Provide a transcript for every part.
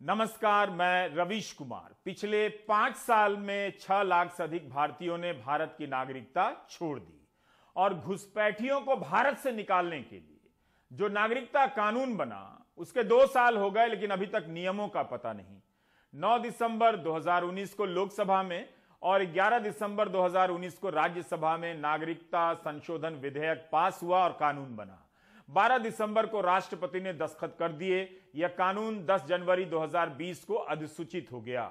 नमस्कार, मैं रवीश कुमार। पिछले 5 साल में 6 लाख से अधिक भारतीयों ने भारत की नागरिकता छोड़ दी और घुसपैठियों को भारत से निकालने के लिए जो नागरिकता कानून बना उसके 2 साल हो गए, लेकिन अभी तक नियमों का पता नहीं। 9 दिसंबर 2019 को लोकसभा में और 11 दिसंबर 2019 को राज्यसभा में नागरिकता संशोधन विधेयक पास हुआ और कानून बना। 12 दिसंबर को राष्ट्रपति ने दस्तखत कर दिए। यह कानून 10 जनवरी 2020 को अधिसूचित हो गया।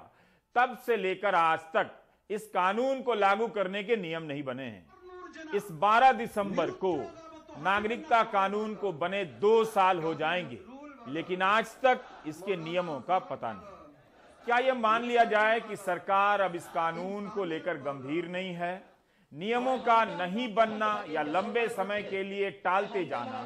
तब से लेकर आज तक इस कानून को लागू करने के नियम नहीं बने हैं। इस 12 दिसंबर को नागरिकता कानून को बने 2 साल हो जाएंगे, लेकिन आज तक इसके नियमों का पता नहीं। क्या यह मान लिया जाए कि सरकार अब इस कानून को लेकर गंभीर नहीं है? नियमों का नहीं बनना या लंबे समय के लिए टालते जाना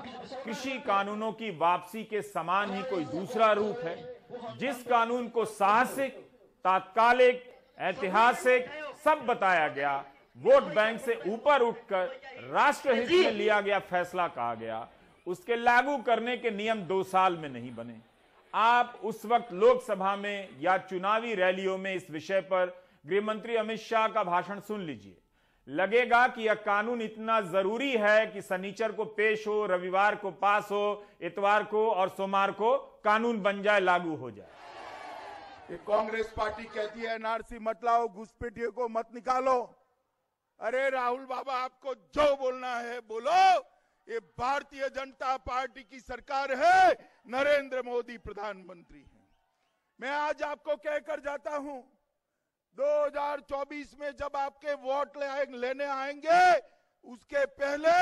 कृषि कानूनों की वापसी के समान ही कोई दूसरा रूप है। जिस कानून को साहसिक, तात्कालिक, ऐतिहासिक सब बताया गया, वोट बैंक से ऊपर उठकर राष्ट्रहित में लिया गया फैसला कहा गया, उसके लागू करने के नियम 2 साल में नहीं बने। आप उस वक्त लोकसभा में या चुनावी रैलियों में इस विषय पर गृह मंत्री अमित शाह का भाषण सुन लीजिए। लगेगा कि यह कानून इतना जरूरी है कि शनिचर को पेश हो, रविवार को पास हो, इतवार को और सोमवार को कानून बन जाए, लागू हो जाए। ये कांग्रेस पार्टी कहती है एनआरसी मत लाओ, घुसपैठियों को मत निकालो। अरे राहुल बाबा, आपको जो बोलना है बोलो। ये भारतीय जनता पार्टी की सरकार है, नरेंद्र मोदी प्रधानमंत्री हैं। मैं आज आपको कहकर जाता हूं, 2024 में जब आपके वोट लेने आएंगे, उसके पहले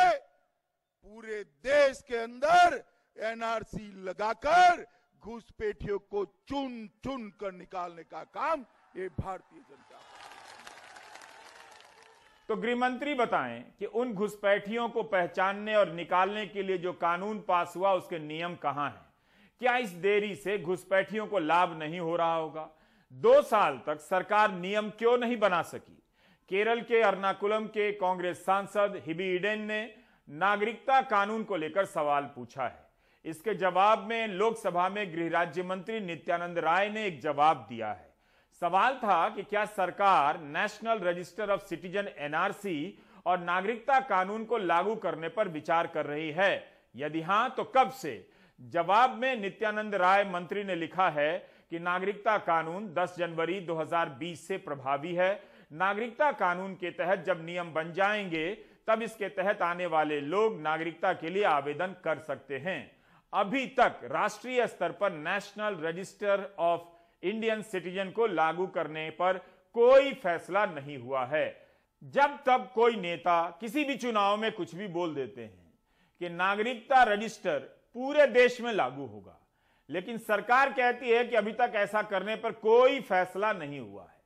पूरे देश के अंदर एनआरसी लगाकर घुसपैठियों को चुन चुन कर निकालने का काम ये भारतीय जनता। तो गृह मंत्री बताएं कि उन घुसपैठियों को पहचानने और निकालने के लिए जो कानून पास हुआ उसके नियम कहां हैं? क्या इस देरी से घुसपैठियों को लाभ नहीं हो रहा होगा? 2 साल तक सरकार नियम क्यों नहीं बना सकी? केरल के एर्नाकुलम के कांग्रेस सांसद हिबी ईडेन ने नागरिकता कानून को लेकर सवाल पूछा है। इसके जवाब में लोकसभा में गृह राज्य मंत्री नित्यानंद राय ने एक जवाब दिया है। सवाल था कि क्या सरकार national register of citizen NRC और नागरिकता कानून को लागू करने पर विचार कर रही है? यदि हां, तो कब से? जवाब में नित्यानंद राय मंत्री ने लिखा है कि नागरिकता कानून 10 जनवरी 2020 से प्रभावी है। नागरिकता कानून के तहत जब नियम बन जाएंगे, तब इसके तहत आने वाले लोग नागरिकता के लिए आवेदन कर सकते हैं। अभी तक राष्ट्रीय स्तर पर national register of Indian citizen को लागू करने पर कोई फैसला नहीं हुआ है। जब तब कोई नेता किसी भी चुनाव में कुछ भी बोल देते हैं कि नागरिकता रजिस्टर पूरे देश में लागू होगा, लेकिन सरकार कहती है कि अभी तक ऐसा करने पर कोई फैसला नहीं हुआ है।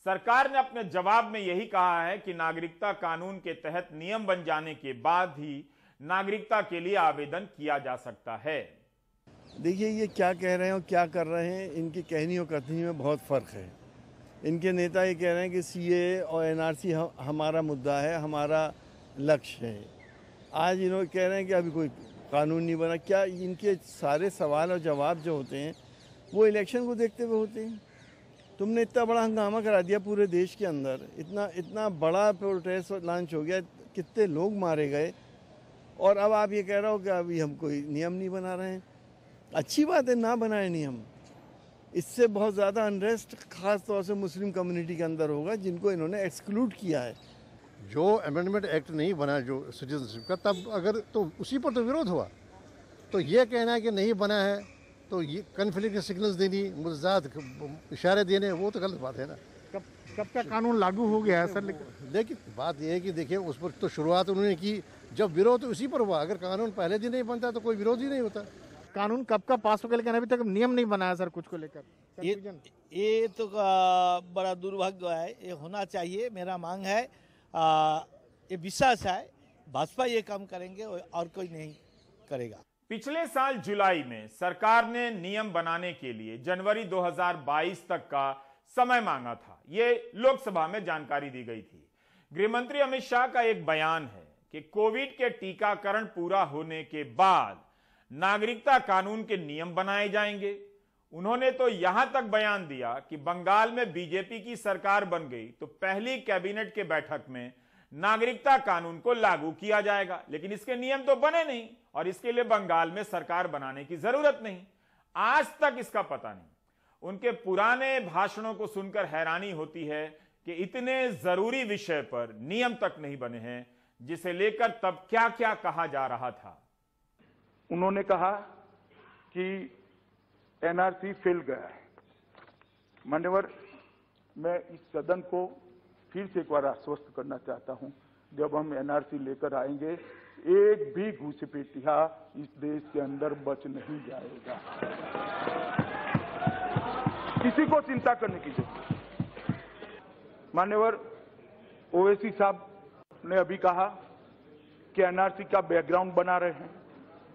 सरकार ने अपने जवाब में यही कहा है कि नागरिकता कानून के तहत नियम बन जाने के बाद ही नागरिकता के लिए आवेदन किया जा सकता है। देखिए, ये क्या कह रहे हैं और क्या कर रहे हैं, इनकी कहनी और कथनी में बहुत फ़र्क है। इनके नेता ये कह रहे हैं कि सीए और एनआरसी हमारा मुद्दा है, हमारा लक्ष्य है। आज इन्होंने कह रहे हैं कि अभी कोई कानून नहीं बना। क्या इनके सारे सवाल और जवाब जो होते हैं वो इलेक्शन को देखते हुए होते हैं? तुमने इतना बड़ा हंगामा करा दिया पूरे देश के अंदर, इतना बड़ा प्रोटेस्ट लॉन्च हो गया, कितने लोग मारे गए, और अब आप ये कह रहे हो कि अभी हम कोई नियम नहीं बना रहे हैं। अच्छी बात है, ना बनाए नियम। इससे बहुत ज़्यादा अनरेस्ट खास तौर से मुस्लिम कम्युनिटी के अंदर होगा, जिनको इन्होंने एक्सक्लूड किया है। जो अमेंडमेंट एक्ट नहीं बना जो सिटीजनशिप का, तब अगर तो उसी पर तो विरोध हुआ। तो ये कहना है कि नहीं बना है तो ये कन्फ्लिक्ट सिग्नल्स देनी, मुजाद इशारे देने, वो तो गलत बात है ना। कब का कानून लागू हो गया है सर? लेकिन बात यह है कि देखिए, उस पर तो शुरुआत उन्होंने की जब विरोध उसी पर हुआ। अगर कानून पहले दिन नहीं बनता तो कोई विरोध ही नहीं होता। कानून कब का पास हो गया, लेकिन अभी तक नियम नहीं बनाया सर कुछ को लेकर। ये तो बड़ा दुर्भाग्य है। ये होना चाहिए, मेरा मांग है। ये विश्वास है भाजपा ये काम करेंगे और कोई नहीं करेगा। पिछले साल जुलाई में सरकार ने नियम बनाने के लिए जनवरी 2022 तक का समय मांगा था। ये लोकसभा में जानकारी दी गई थी। गृहमंत्री अमित शाह का एक बयान है कि कोविड के टीकाकरण पूरा होने के बाद नागरिकता कानून के नियम बनाए जाएंगे। उन्होंने तो यहां तक बयान दिया कि बंगाल में बीजेपी की सरकार बन गई तो पहली कैबिनेट के बैठक में नागरिकता कानून को लागू किया जाएगा, लेकिन इसके नियम तो बने नहीं और इसके लिए बंगाल में सरकार बनाने की जरूरत नहीं। आज तक इसका पता नहीं। उनके पुराने भाषणों को सुनकर हैरानी होती है कि इतने जरूरी विषय पर नियम तक नहीं बने हैं, जिसे लेकर तब क्या क्या कहा जा रहा था। उन्होंने कहा कि एनआरसी फेल गया है। मान्यवर, मैं इस सदन को फिर से एक बार आश्वस्त करना चाहता हूं, जब हम एनआरसी लेकर आएंगे एक भी घुसपैठिया इस देश के अंदर बच नहीं जाएगा। किसी को चिंता करने की जरूरत नहीं। मान्यवर, ओवैसी साहब ने अभी कहा कि एनआरसी का बैकग्राउंड बना रहे हैं।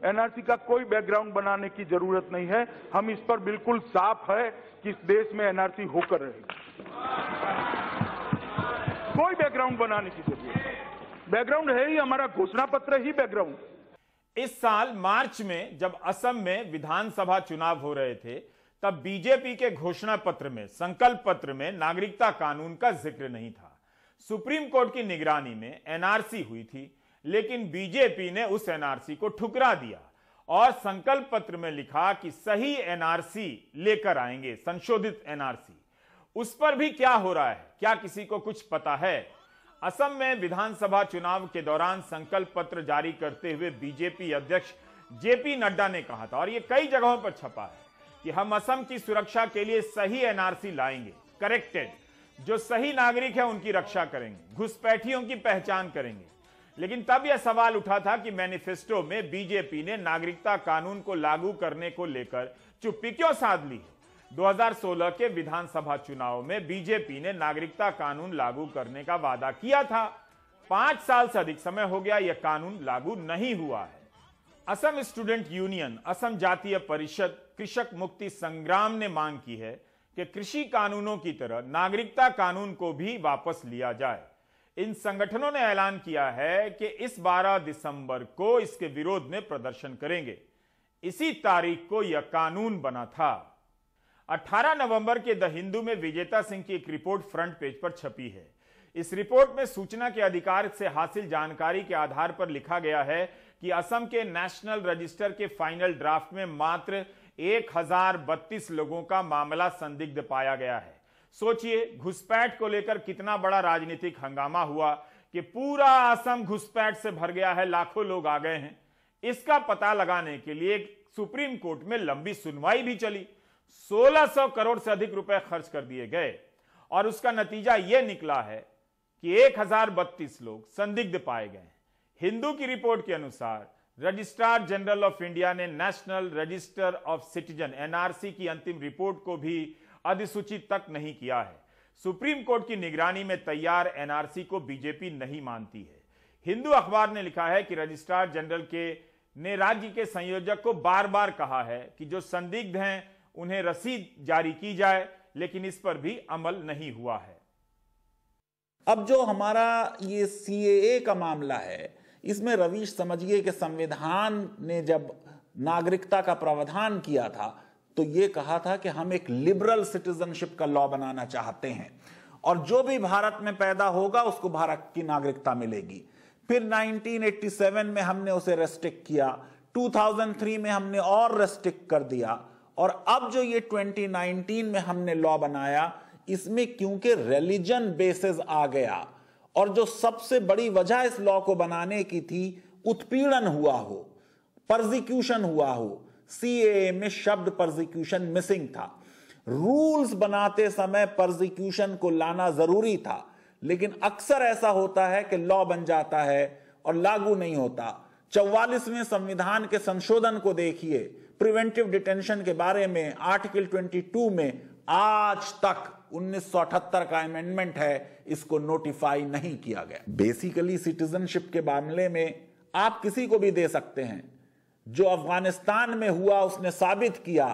एनआरसी का कोई बैकग्राउंड बनाने की जरूरत नहीं है। हम इस पर बिल्कुल साफ है कि इस देश में एनआरसी होकर रहेगी। कोई बैकग्राउंड बनाने की जरूरत नहीं। बैकग्राउंड है ही हमारा घोषणा पत्र ही बैकग्राउंड। इस साल मार्च में जब असम में विधानसभा चुनाव हो रहे थे, तब बीजेपी के घोषणा पत्र में, संकल्प पत्र में नागरिकता कानून का जिक्र नहीं था। सुप्रीम कोर्ट की निगरानी में एनआरसी हुई थी, लेकिन बीजेपी ने उस एनआरसी को ठुकरा दिया और संकल्प पत्र में लिखा कि सही एनआरसी लेकर आएंगे, संशोधित एनआरसी। उस पर भी क्या हो रहा है, क्या किसी को कुछ पता है? असम में विधानसभा चुनाव के दौरान संकल्प पत्र जारी करते हुए बीजेपी अध्यक्ष जेपी नड्डा ने कहा था, और यह कई जगहों पर छपा है, कि हम असम की सुरक्षा के लिए सही एनआरसी लाएंगे, करेक्टेड, जो सही नागरिक है उनकी रक्षा करेंगे, घुसपैठियों की पहचान करेंगे। लेकिन तब यह सवाल उठा था कि मैनिफेस्टो में बीजेपी ने नागरिकता कानून को लागू करने को लेकर चुप्पी क्यों साध ली। 2016 के विधानसभा चुनाव में बीजेपी ने नागरिकता कानून लागू करने का वादा किया था। 5 साल से अधिक समय हो गया, यह कानून लागू नहीं हुआ है। असम स्टूडेंट यूनियन, असम जातीय परिषद, कृषक मुक्ति संग्राम ने मांग की है कि कृषि कानूनों की तरह नागरिकता कानून को भी वापस लिया जाए। इन संगठनों ने ऐलान किया है कि इस 12 दिसंबर को इसके विरोध में प्रदर्शन करेंगे। इसी तारीख को यह कानून बना था। 18 नवंबर के द हिंदू में विजेता सिंह की एक रिपोर्ट फ्रंट पेज पर छपी है। इस रिपोर्ट में सूचना के अधिकार से हासिल जानकारी के आधार पर लिखा गया है कि असम के नेशनल रजिस्टर के फाइनल ड्राफ्ट में मात्र 1032 लोगों का मामला संदिग्ध पाया गया है। सोचिए, घुसपैठ को लेकर कितना बड़ा राजनीतिक हंगामा हुआ कि पूरा असम घुसपैठ से भर गया है, लाखों लोग आ गए हैं। इसका पता लगाने के लिए सुप्रीम कोर्ट में लंबी सुनवाई भी चली। 1600 करोड़ से अधिक रुपए खर्च कर दिए गए और उसका नतीजा यह निकला है कि 1032 लोग संदिग्ध पाए गए। हिंदू की रिपोर्ट के अनुसार रजिस्ट्रार जनरल ऑफ इंडिया ने national register of citizen NRC की अंतिम रिपोर्ट को भी अधिसूचित तक नहीं किया है। सुप्रीम कोर्ट की निगरानी में तैयार एनआरसी को बीजेपी नहीं मानती है। हिंदू अखबार ने लिखा है कि रजिस्ट्रार जनरल ने राज्य के संयोजक को बार बार कहा है कि जो संदिग्ध हैं उन्हें रसीद जारी की जाए, लेकिन इस पर भी अमल नहीं हुआ है। अब जो हमारा ये सीएए का मामला है, इसमें रवीश समझिए कि संविधान ने जब नागरिकता का प्रावधान किया था तो ये कहा था कि हम एक लिबरल सिटीजनशिप का लॉ बनाना चाहते हैं और जो भी भारत में पैदा होगा उसको भारत की नागरिकता मिलेगी। फिर 1987 में हमने उसे रेस्ट्रिक्ट किया, 2003 में हमने और रेस्ट्रिक्ट कर दिया और अब जो ये 2019 में हमने लॉ बनाया, इसमें क्योंकि रिलीजन बेसिस आ गया और जो सबसे बड़ी वजह इस लॉ को बनाने की थी, उत्पीड़न हुआ हो, परसिक्यूशन हुआ हो, सीएए में शब्द परसिक्यूशन मिसिंग था। रूल्स बनाते समय परसिक्यूशन को लाना जरूरी था, लेकिन अक्सर ऐसा होता है कि लॉ बन जाता है और लागू नहीं होता। 44वें संविधान के संशोधन को देखिए, प्रिवेंटिव डिटेंशन के बारे में आर्टिकल 22 में आज तक 1978 का अमेंडमेंट है, इसको नोटिफाई नहीं किया गया। बेसिकली सिटीजनशिप के मामले में आप किसी को भी दे सकते हैं। जो अफगानिस्तान में हुआ उसने साबित किया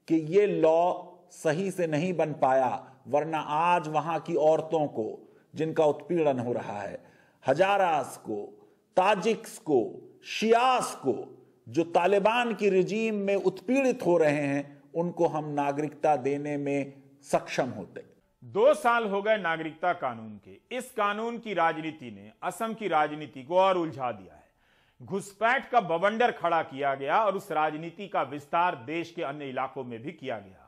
कि यह लॉ सही से नहीं बन पाया, वरना आज वहां की औरतों को जिनका उत्पीड़न हो रहा है, हजारास को, ताजिक्स को, शियास को, जो तालिबान की रिजीम में उत्पीड़ित हो रहे हैं, उनको हम नागरिकता देने में सक्षम होते। 2 साल हो गए नागरिकता कानून के। इस कानून की राजनीति ने असम की राजनीति को और उलझा दिया है। घुसपैठ का बवंडर खड़ा किया गया और उस राजनीति का विस्तार देश के अन्य इलाकों में भी किया गया।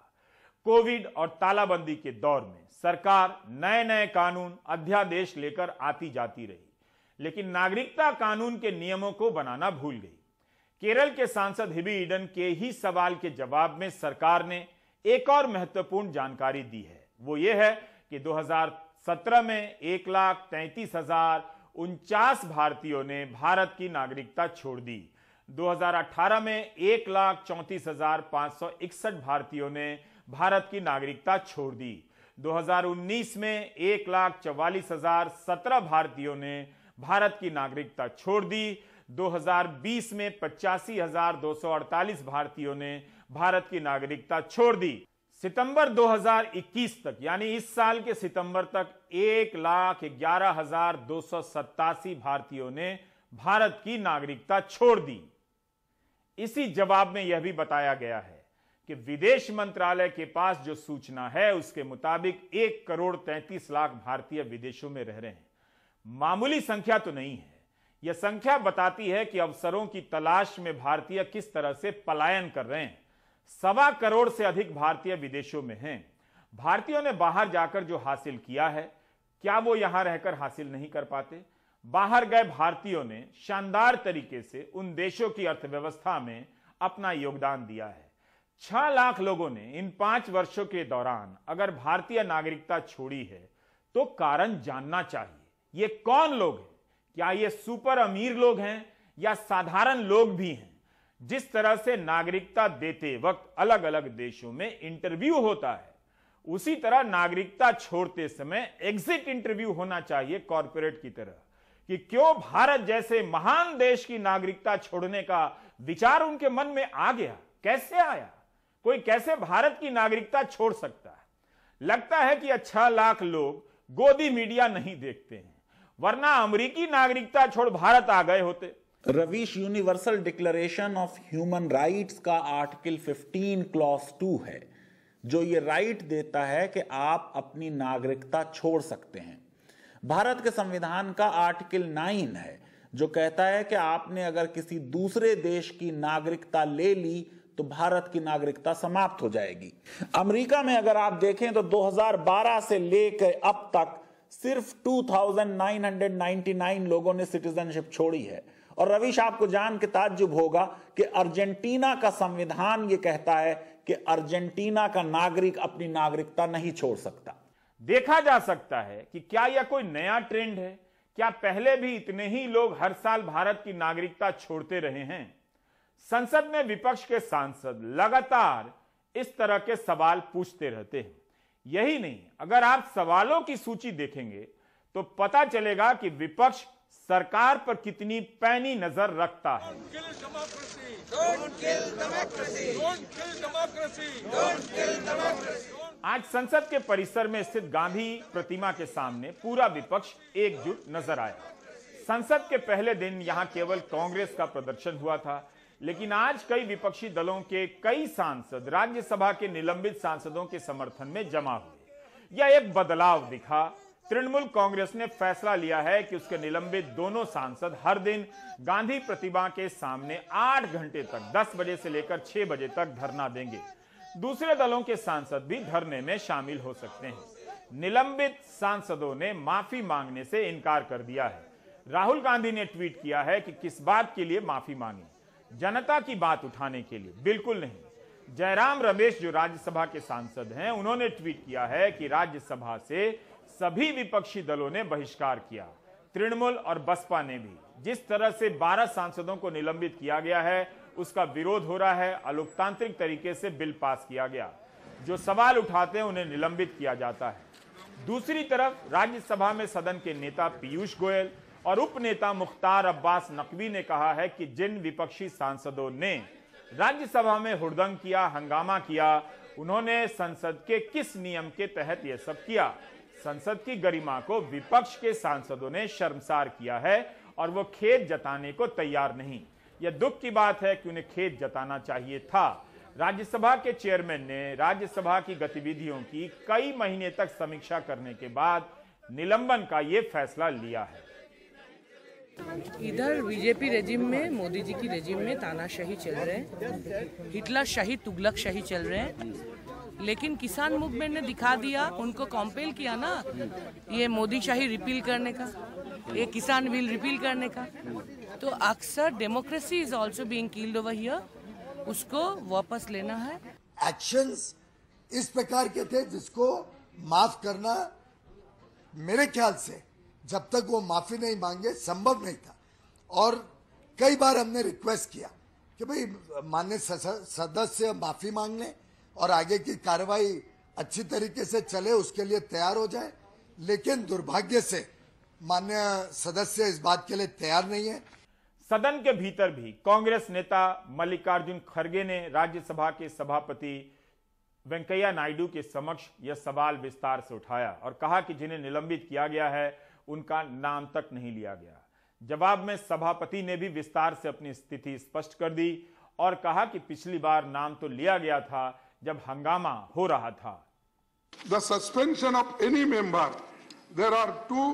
कोविड और तालाबंदी के दौर में सरकार नए नए कानून अध्यादेश लेकर आती जाती रही, लेकिन नागरिकता कानून के नियमों को बनाना भूल गई। केरल के सांसद हिबी ईडन के ही सवाल के जवाब में सरकार ने एक और महत्वपूर्ण जानकारी दी है। वो ये है कि 2017 में 1,33,049 भारतीयों ने भारत की नागरिकता छोड़ दी। 2018 में 1,34,561 भारतीयों ने भारत की नागरिकता छोड़ दी। 2019 में 1,44,017 भारतीयों ने भारत की नागरिकता छोड़ दी। 2020 में 85,248 भारतीयों ने भारत की नागरिकता छोड़ दी। सितंबर 2021 तक, यानी इस साल के सितंबर तक 1,11,287 भारतीयों ने भारत की नागरिकता छोड़ दी। इसी जवाब में यह भी बताया गया है कि विदेश मंत्रालय के पास जो सूचना है उसके मुताबिक 1,33,00,000 भारतीय विदेशों में रह रहे हैं। मामूली संख्या तो नहीं है। यह संख्या बताती है कि अवसरों की तलाश में भारतीय किस तरह से पलायन कर रहे हैं। 1.25 करोड़ से अधिक भारतीय विदेशों में हैं। भारतीयों ने बाहर जाकर जो हासिल किया है, क्या वो यहां रहकर हासिल नहीं कर पाते? बाहर गए भारतीयों ने शानदार तरीके से उन देशों की अर्थव्यवस्था में अपना योगदान दिया है। 6 लाख लोगों ने इन 5 वर्षों के दौरान अगर भारतीय नागरिकता छोड़ी है तो कारण जानना चाहिए। ये कौन लोग हैं? क्या ये सुपर अमीर लोग हैं या साधारण लोग भी हैं? जिस तरह से नागरिकता देते वक्त अलग अलग देशों में इंटरव्यू होता है, उसी तरह नागरिकता छोड़ते समय एग्जिट इंटरव्यू होना चाहिए कॉर्पोरेट की तरह, कि क्यों भारत जैसे महान देश की नागरिकता छोड़ने का विचार उनके मन में आ गया, कैसे आया, कोई कैसे भारत की नागरिकता छोड़ सकता है? लगता है कि 6 लाख लोग गोदी मीडिया नहीं देखते हैं, वरना अमेरिकी नागरिकता छोड़ भारत आ गए होते। Ravish, universal declaration of human rights का आर्टिकल 15 क्लॉज 2 है, जो ये राइट देता है कि आप अपनी नागरिकता छोड़ सकते हैं। भारत के संविधान का आर्टिकल 9 है, जो कहता है कि आपने अगर किसी दूसरे देश की नागरिकता ले ली तो भारत की नागरिकता समाप्त हो जाएगी। अमेरिका में अगर आप देखें तो 2012 से लेकर अब तक सिर्फ 2,999 लोगों ने सिटीजनशिप छोड़ी है। और रवीश, आपको जान के ताज्जुब होगा कि अर्जेंटीना का संविधान यह कहता है कि अर्जेंटीना का नागरिक अपनी नागरिकता नहीं छोड़ सकता। देखा जा सकता है कि क्या यह कोई नया ट्रेंड है? क्या पहले भी इतने ही लोग हर साल भारत की नागरिकता छोड़ते रहे हैं? संसद में विपक्ष के सांसद लगातार इस तरह के सवाल पूछते रहते हैं। यही नहीं, अगर आप सवालों की सूची देखेंगे तो पता चलेगा कि विपक्ष सरकार पर कितनी पैनी नजर रखता है। आज संसद के परिसर में स्थित गांधी प्रतिमा के सामने पूरा विपक्ष एकजुट नजर आया। संसद के पहले दिन यहां केवल कांग्रेस का प्रदर्शन हुआ था, लेकिन आज कई विपक्षी दलों के कई सांसद राज्यसभा के निलंबित सांसदों के समर्थन में जमा हुए। यह एक बदलाव दिखा। तृणमूल कांग्रेस ने फैसला लिया है कि उसके निलंबित दोनों सांसद हर दिन गांधी प्रतिमा के सामने 8 घंटे तक 10 बजे से लेकर 6 बजे तक धरना देंगे। दूसरे दलों के सांसद भी धरने में शामिल हो सकते हैं। निलंबित सांसदों ने माफी मांगने से इनकार कर दिया है। राहुल गांधी ने ट्वीट किया है कि किस बात के लिए माफी मांगी, जनता की बात उठाने के लिए? बिल्कुल नहीं। जयराम रमेश जो राज्यसभा के सांसद हैं, उन्होंने ट्वीट किया है कि राज्यसभा से सभी विपक्षी दलों ने बहिष्कार किया, तृणमूल और बसपा ने भी। जिस तरह से 12 सांसदों को निलंबित किया गया है उसका विरोध हो रहा है। अलोकतांत्रिक तरीके से बिल पास किया गया, जो सवाल उठाते हैं उन्हें निलंबित किया जाता है। दूसरी तरफ राज्यसभा में सदन के नेता पीयूष गोयल और उपनेता मुख्तार अब्बास नकवी ने कहा है कि जिन विपक्षी सांसदों ने राज्यसभा में हुड़दंग किया, हंगामा किया, उन्होंने संसद के किस नियम के तहत यह सब किया? संसद की गरिमा को विपक्ष के सांसदों ने शर्मसार किया है और वो खेद जताने को तैयार नहीं। यह दुख की बात है कि उन्हें खेद जताना चाहिए था, राज्यसभा के चेयरमैन ने राज्यसभा की गतिविधियों की कई महीने तक समीक्षा करने के बाद निलंबन का ये फैसला लिया है। इधर बीजेपी रेजिम में, मोदी जी की रेजिम में तानाशाही चल रहे हैं, हिटलर शाही, तुगलक शाही चल रहे हैं। लेकिन किसान मूवमेंट ने दिखा दिया, उनको कॉम्पेल किया ना ये मोदी शाही रिपील करने का, ये किसान बिल रिपील करने का। तो अक्सर democracy is also being killed over here, उसको वापस लेना है। एक्शंस इस प्रकार के थे जिसको माफ करना मेरे ख्याल से जब तक वो माफी नहीं मांगे संभव नहीं था। और कई बार हमने रिक्वेस्ट किया कि भाई माननीय सदस्य माफी मांग लें और आगे की कार्रवाई अच्छी तरीके से चले, उसके लिए तैयार हो जाए। लेकिन दुर्भाग्य से माननीय सदस्य इस बात के लिए तैयार नहीं है। सदन के भीतर भी कांग्रेस नेता मल्लिकार्जुन खड़गे ने राज्यसभा के सभापति वेंकैया नायडू के समक्ष यह सवाल विस्तार से उठाया और कहा कि जिन्हें निलंबित किया गया है उनका नाम तक नहीं लिया गया। जवाब में सभापति ने भी विस्तार से अपनी स्थिति स्पष्ट कर दी और कहा कि पिछली बार नाम तो लिया गया था जब हंगामा हो रहा था। The suspension of any member, there are two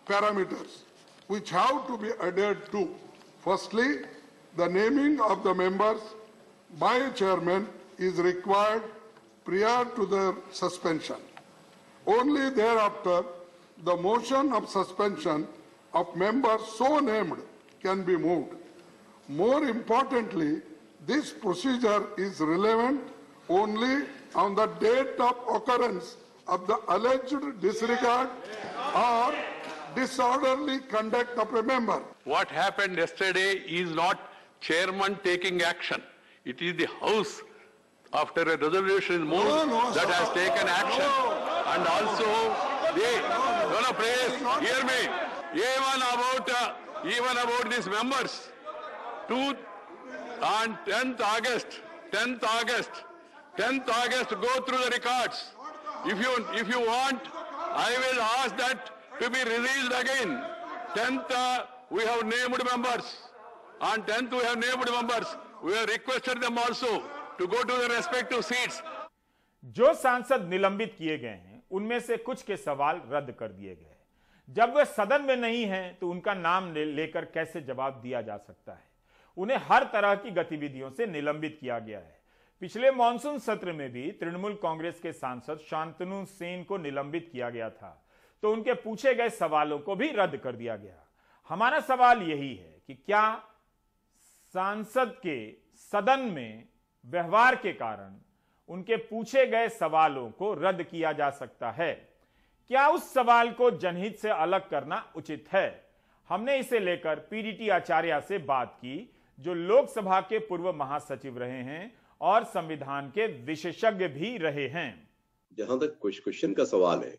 parameters which have to be adhered to. Firstly, the naming of the members by chairman is required prior to their suspension. Only thereafter, the motion of suspension of members so named can be moved. More importantly, this procedure is relevant only on the date of occurrence of the alleged disregard or disorderly conduct of a member. What happened yesterday is not chairman taking action. It is the House, after a resolution is moved, that has taken action. And also, please hear me. Even about these members, on 10th August, go through the records. If you want, I will ask that to be released again. 10th, we have named members. On 10th, we have named members. We have requested them also to go to their respective seats. जो सांसद निलंबित किए गए हैं उनमें से कुछ के सवाल रद्द कर दिए गए। जब वे सदन में नहीं हैं तो उनका नाम लेकर कैसे जवाब दिया जा सकता है। उन्हें हर तरह की गतिविधियों से निलंबित किया गया है। पिछले मॉनसून सत्र में भी तृणमूल कांग्रेस के सांसद शांतनु सेन को निलंबित किया गया था, तो उनके पूछे गए सवालों को भी रद्द कर दिया गया। हमारा सवाल यही है कि क्या सांसद के सदन में व्यवहार के कारण उनके पूछे गए सवालों को रद्द किया जा सकता है? क्या उस सवाल को जनहित से अलग करना उचित है? हमने इसे लेकर पीडीटी आचार्य से बात की, जो लोकसभा के पूर्व महासचिव रहे हैं और संविधान के विशेषज्ञ भी रहे हैं। जहां तक क्वेश्चन का सवाल है,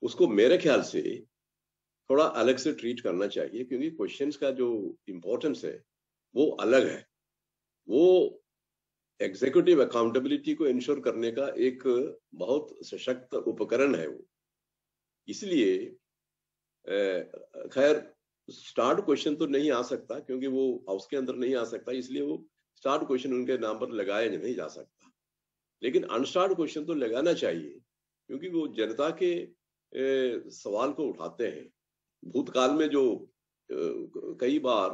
उसको मेरे ख्याल से थोड़ा अलग से ट्रीट करना चाहिए, क्योंकि क्वेश्चंस का जो इंपॉर्टेंस है वो अलग है। वो एग्जीक्यूटिव अकाउंटेबिलिटी को इंश्योर करने का एक बहुत सशक्त उपकरण है वो। इसलिए खैर स्टार्ट क्वेश्चन तो नहीं आ सकता, क्योंकि वो हाउस के अंदर नहीं आ सकता, इसलिए वो स्टार्ट क्वेश्चन उनके नाम पर लगाया नहीं जा सकता। लेकिन अनस्टार्ट क्वेश्चन तो लगाना चाहिए, क्योंकि वो जनता के सवाल को उठाते हैं। भूतकाल में जो कई बार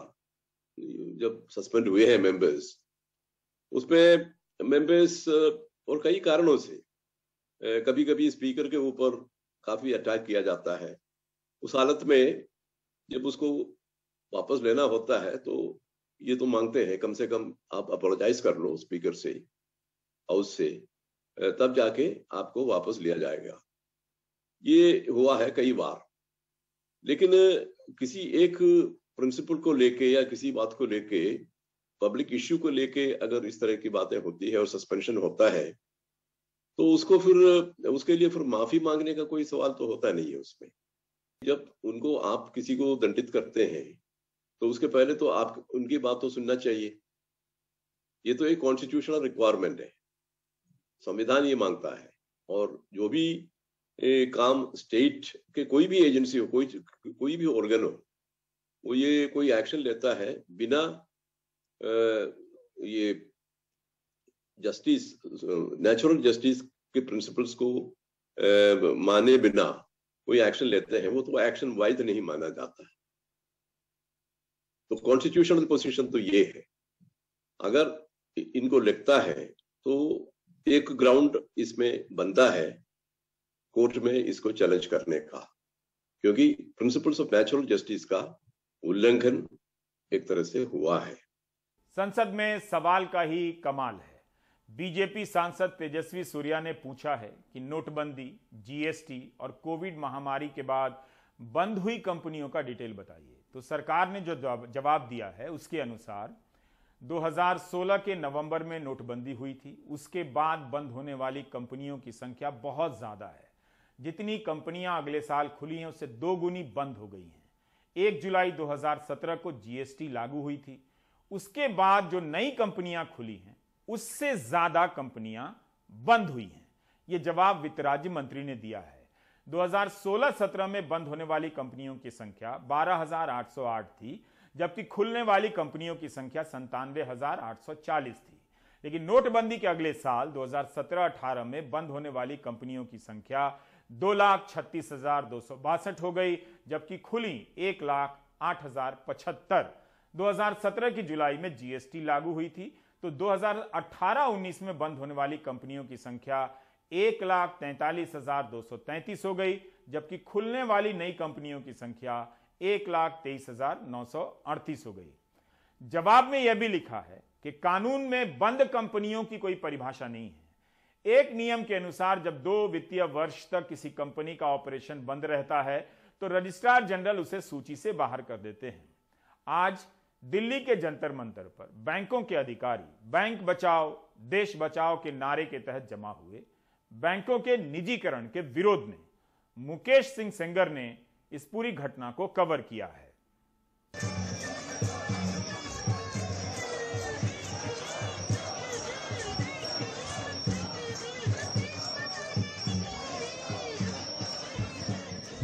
जब सस्पेंड हुए हैं मेंबर्स, उसमें मेंबर्स और कई कारणों से कभी कभी स्पीकर के ऊपर काफी अटैक किया जाता है। उस हालत में जब उसको वापस लेना होता है तो ये तो मांगते हैं कम से कम आप अपोलोजाइज कर लो स्पीकर से, हाउस से, तब जाके आपको वापस लिया जाएगा। ये हुआ है कई बार। लेकिन किसी एक प्रिंसिपल को लेके या किसी बात को लेके, पब्लिक इश्यू को लेके अगर इस तरह की बातें होती है और सस्पेंशन होता है, तो उसको फिर उसके लिए फिर माफी मांगने का कोई सवाल तो होता नहीं है उसमें। जब उनको आप किसी को दंडित करते हैं तो उसके पहले तो आप उनकी बात तो सुनना चाहिए। ये तो एक कॉन्स्टिट्यूशनल रिक्वायरमेंट है, संविधान ये मांगता है। और जो भी काम स्टेट के कोई भी एजेंसी हो, कोई भी ऑर्गन हो, वो ये कोई एक्शन लेता है बिना ये जस्टिस, नेचुरल जस्टिस के प्रिंसिपल्स को माने बिना कोई एक्शन लेते हैं, वो तो एक्शन वाइज नहीं माना जाता है। तो कॉन्स्टिट्यूशनल पोजीशन तो ये है, अगर इनको लगता है तो एक ग्राउंड इसमें बनता है कोर्ट में इसको चैलेंज करने का, क्योंकि प्रिंसिपल्स ऑफ नेचुरल जस्टिस का उल्लंघन एक तरह से हुआ है। संसद में सवाल का ही कमाल है। बीजेपी सांसद तेजस्वी सूर्या ने पूछा है कि नोटबंदी, जीएसटी और कोविड महामारी के बाद बंद हुई कंपनियों का डिटेल बताइए। तो सरकार ने जो जवाब दिया है उसके अनुसार 2016 के नवंबर में नोटबंदी हुई थी, उसके बाद बंद होने वाली कंपनियों की संख्या बहुत ज्यादा है। जितनी कंपनियां अगले साल खुली हैं उससे 2 गुनी बंद हो गई हैं। 1 जुलाई 2017 को जीएसटी लागू हुई थी, उसके बाद जो नई कंपनियां खुली हैं उससे ज्यादा कंपनियां बंद हुई हैं। यह जवाब वित्त राज्य मंत्री ने दिया है। 2016-17 में बंद होने वाली कंपनियों की संख्या 12,808 थी, जबकि खुलने वाली कंपनियों की संख्या 97,840 थी। लेकिन नोटबंदी के अगले साल 2017-18 में बंद होने वाली कंपनियों की संख्या 2,36,262 हो गई, जबकि खुली 1,08,075। 2017 की जुलाई में जीएसटी लागू हुई थी, तो 2018-19 में बंद होने वाली कंपनियों की संख्या 1,43,233 हो गई, जबकि खुलने वाली नई कंपनियों की संख्या 1,23,938 हो गई। जवाब में यह भी लिखा है कि कानून में बंद कंपनियों की कोई परिभाषा नहीं है। एक नियम के अनुसार जब 2 वित्तीय वर्ष तक किसी कंपनी का ऑपरेशन बंद रहता है तो रजिस्ट्रार जनरल उसे सूची से बाहर कर देते हैं। आज दिल्ली के जंतर मंतर पर बैंकों के अधिकारी बैंक बचाओ देश बचाओ के नारे के तहत जमा हुए। बैंकों के निजीकरण के विरोध में मुकेश सिंह सेंगर ने इस पूरी घटना को कवर किया है।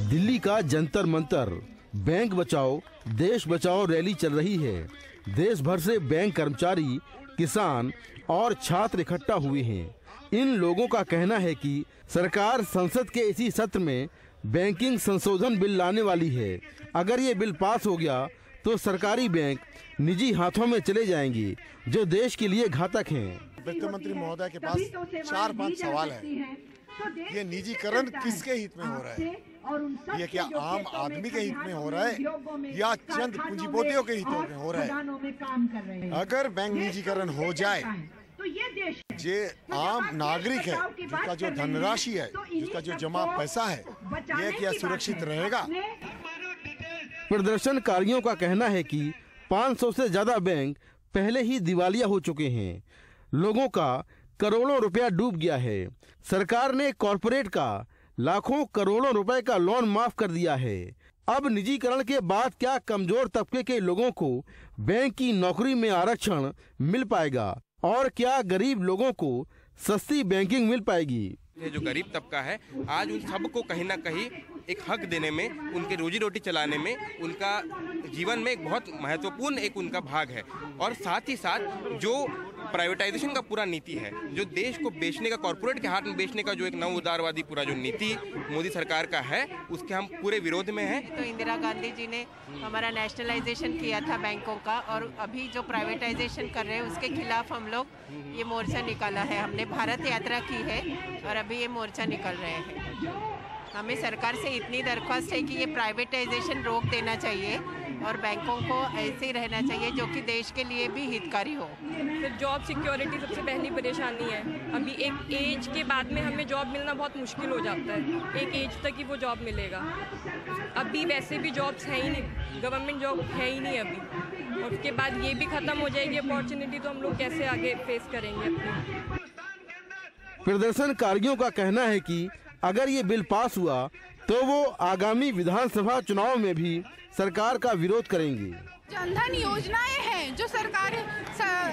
दिल्ली का जंतर मंतर, बैंक बचाओ देश बचाओ रैली चल रही है। देश भर से बैंक कर्मचारी, किसान और छात्र इकट्ठा हुए हैं। इन लोगों का कहना है कि सरकार संसद के इसी सत्र में बैंकिंग संशोधन बिल लाने वाली है। अगर ये बिल पास हो गया तो सरकारी बैंक निजी हाथों में चले जाएंगे, जो देश के लिए घातक हैं। वित्त मंत्री महोदय के पास 4-5 सवाल है। ये निजीकरण किसके हित में हो रहा है? ये क्या आम आदमी के हित में हो रहा है या चंद पूंजीपतियों के हितों में हो रहा है? अगर बैंक निजीकरण हो जाए, जे आम नागरिक है जिसका जो धनराशि है, जिसका जो जमा पैसा है, ये क्या सुरक्षित रहेगा? प्रदर्शनकारियों का कहना है कि 500 से ज्यादा बैंक पहले ही दिवालिया हो चुके हैं। लोगों का करोड़ों रुपया डूब गया है। सरकार ने कॉरपोरेट का लाखों करोड़ों रुपए का लोन माफ कर दिया है। अब निजीकरण के बाद क्या कमजोर तबके के लोगों को बैंक की नौकरी में आरक्षण मिल पाएगा और क्या गरीब लोगों को सस्ती बैंकिंग मिल पाएगी? ये जो गरीब तबका है, आज उन सबको कहीं ना कहीं एक हक देने में, उनके रोजी रोटी चलाने में, उनका जीवन में एक बहुत महत्वपूर्ण एक उनका भाग है। और साथ ही साथ जो प्राइवेटाइजेशन का पूरा नीति है, जो देश को बेचने का, कॉर्पोरेट के हाथ में बेचने का जो एक नव उदारवादी पूरा जो नीति मोदी सरकार का है, उसके हम पूरे विरोध में हैं। तो इंदिरा गांधी जी ने हमारा नेशनलाइजेशन किया था बैंकों का, और अभी जो प्राइवेटाइजेशन कर रहे हैं उसके खिलाफ हम लोग ये मोर्चा निकाला है। हमने भारत यात्रा की है और अभी ये मोर्चा निकल रहे हैं। हमें सरकार से इतनी दरख्वास्त है कि ये प्राइवेटाइजेशन रोक देना चाहिए और बैंकों को ऐसे ही रहना चाहिए जो कि देश के लिए भी हितकारी हो। फिर जॉब सिक्योरिटी सबसे पहली परेशानी है। अभी एक एज के बाद में हमें जॉब मिलना बहुत मुश्किल हो जाता है। एक एज तक ही वो जॉब मिलेगा। अभी वैसे भी जॉब्स है ही नहीं, गवर्नमेंट जॉब है ही नहीं अभी, और उसके बाद ये भी ख़त्म हो जाएगी अपॉर्चुनिटी, तो हम लोग कैसे आगे फेस करेंगे अपनी? प्रदर्शनकारियों का कहना है कि अगर ये बिल पास हुआ तो वो आगामी विधानसभा चुनाव में भी सरकार का विरोध करेंगे। जनधन योजनाएं हैं जो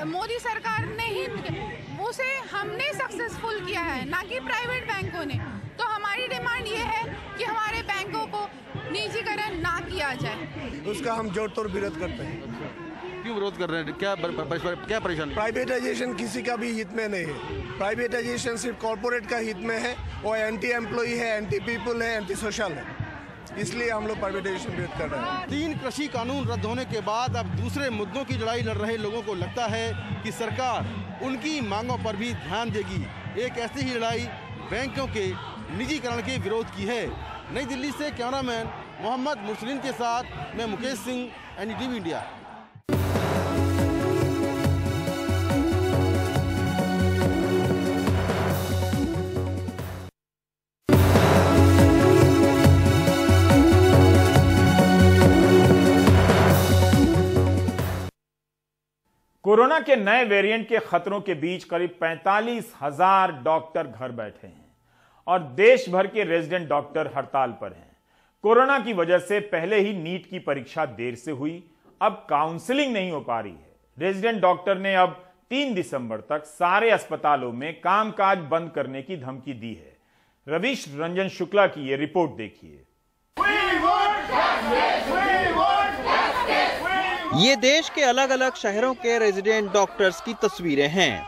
मोदी सरकार ने ही, उसे हमने सक्सेसफुल किया है, ना कि प्राइवेट बैंकों ने। तो हमारी डिमांड ये है कि हमारे बैंकों को निजीकरण ना किया जाए। उसका हम जोड़ तोड़ विरोध करते हैं। क्यों विरोध कर रहे हैं? क्या परेशानी? प्राइवेटाइजेशन किसी का भी हित में नहीं है। प्राइवेटाइजेशन सिर्फ कॉर्पोरेट का हित में है। वो एंटी एम्प्लॉय है, एंटी पीपल है, एंटी सोशल है, इसलिए हम लोग प्राइवेटाइजेशन विरोध कर रहे हैं। 3 कृषि कानून रद्द होने के बाद अब दूसरे मुद्दों की लड़ाई लड़ रहे लोगों को लगता है कि सरकार उनकी मांगों पर भी ध्यान देगी। एक ऐसी ही लड़ाई बैंकों के निजीकरण के विरोध की है। नई दिल्ली से कैमरामैन मोहम्मद मुरसलीन के साथ मैं Mukesh Singh, NDTV India. Corona के नए वेरिएंट के खतरों के बीच करीब 45,000 डॉक्टर घर बैठे हैं और देश भर के रेजिडेंट डॉक्टर हड़ताल पर हैं। कोरोना की वजह से पहले ही नीट की परीक्षा देर से हुई, अब काउंसलिंग नहीं हो पा रही है। रेजिडेंट डॉक्टर ने अब 3 दिसंबर तक सारे अस्पतालों में कामकाज बंद करने की धमकी दी है। रवीश रंजन शुक्ला की यह रिपोर्ट देखिए। ये देश के अलग अलग शहरों के रेजिडेंट डॉक्टर्स की तस्वीरें हैं।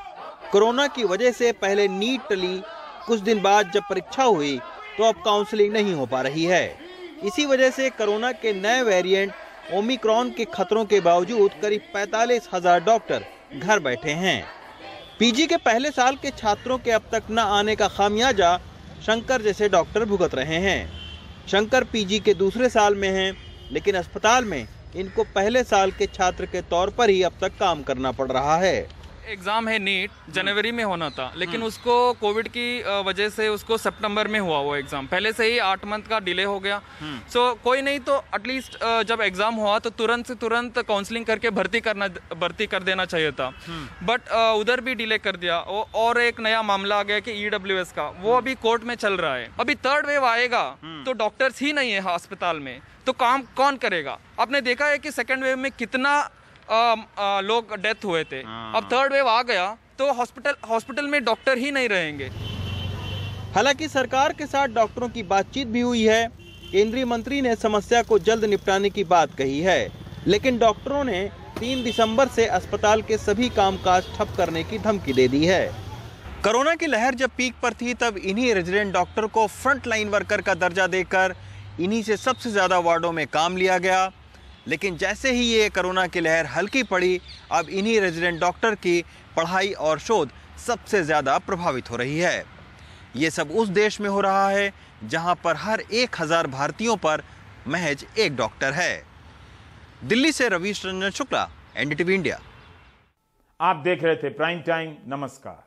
कोरोना की वजह से पहले नीट टली, कुछ दिन बाद जब परीक्षा हुई तो अब काउंसलिंग नहीं हो पा रही है। इसी वजह से कोरोना के नए वेरिएंट ओमिक्रॉन के खतरों के बावजूद करीब 45,000 डॉक्टर घर बैठे हैं। पीजी के पहले साल के छात्रों के अब तक न आने का खामियाजा शंकर जैसे डॉक्टर भुगत रहे हैं। शंकर पीजी के दूसरे साल में हैं, लेकिन अस्पताल में इनको पहले साल के छात्र के तौर पर ही अब तक काम करना पड़ रहा है। एग्जाम है नीट, जनवरी में होना था, लेकिन उसको कोविड की वजह से उसको सितंबर में हुआ वो एग्जाम। पहले से ही 8 मंथ का डिले हो गया। सो कोई नहीं तो एटलीस्ट जब एग्जाम हुआ तो तुरंत से तुरंत काउंसलिंग करके भर्ती कर देना चाहिए था, बट उधर भी डिले कर दिया। और एक नया मामला आ गया कि EWS का, वो अभी कोर्ट में चल रहा है। अभी 3rd वेव आएगा तो डॉक्टर्स ही नहीं है अस्पताल में, तो काम कौन करेगा? आपने देखा है कि 2nd वेव में कितना लोग डेथ हुए थे। अब 3rd वेव आ गया तो हॉस्पिटल में डॉक्टर ही नहीं रहेंगे। हालांकि सरकार के साथ डॉक्टरों की बातचीत भी हुई है। केंद्रीय मंत्री ने समस्या को जल्द निपटाने की बात कही है, लेकिन डॉक्टरों ने 3 दिसंबर से अस्पताल के सभी कामकाज ठप करने की धमकी दे दी है। कोरोना की लहर जब पीक पर थी तब इन्हीं रेजिडेंट डॉक्टर को फ्रंट लाइन वर्कर का दर्जा देकर इन्हीं से सबसे ज्यादा वार्डों में काम लिया गया। लेकिन जैसे ही ये कोरोना की लहर हल्की पड़ी, अब इन्हीं रेजिडेंट डॉक्टर की पढ़ाई और शोध सबसे ज़्यादा प्रभावित हो रही है। ये सब उस देश में हो रहा है जहां पर हर 1000 भारतीयों पर महज एक डॉक्टर है। दिल्ली से रवीश रंजन शुक्ला, NDTV इंडिया। आप देख रहे थे प्राइम टाइम। नमस्कार।